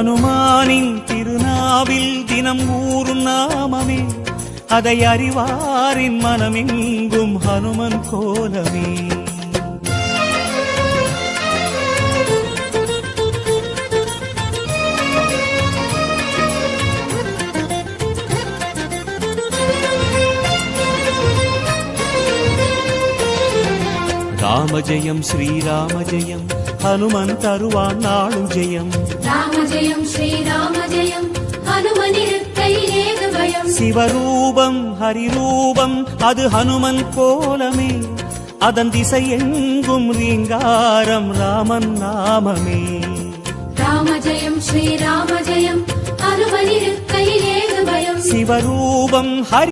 ஹனுமானின் திருநாவில் தினம் ஊறும் நாமமே, அதை அறிவாரின் மனமெங்கும் ஹனுமன் கோலமே. ராம ஜெயம் ஸ்ரீராம ஜெயம், ஹனுமன் தருவான் நாளும் ஜெயம். ராம ஜெயம் ஸ்ரீராம ஜெயம், ஹனுமன் இருக்கையில் ஏது பயம். சிவரூபம் ஹரிரூபம் அது ஹனுமன் கோலமே, அதன் திசை எங்கும் ரீங்காரம் ராமன் நாமமே. ராம ஜெயம் ஸ்ரீராம ஜெயம், ஹனுமன் இருக்கையில் ஏது பயம். சிவரூபம் ஹரி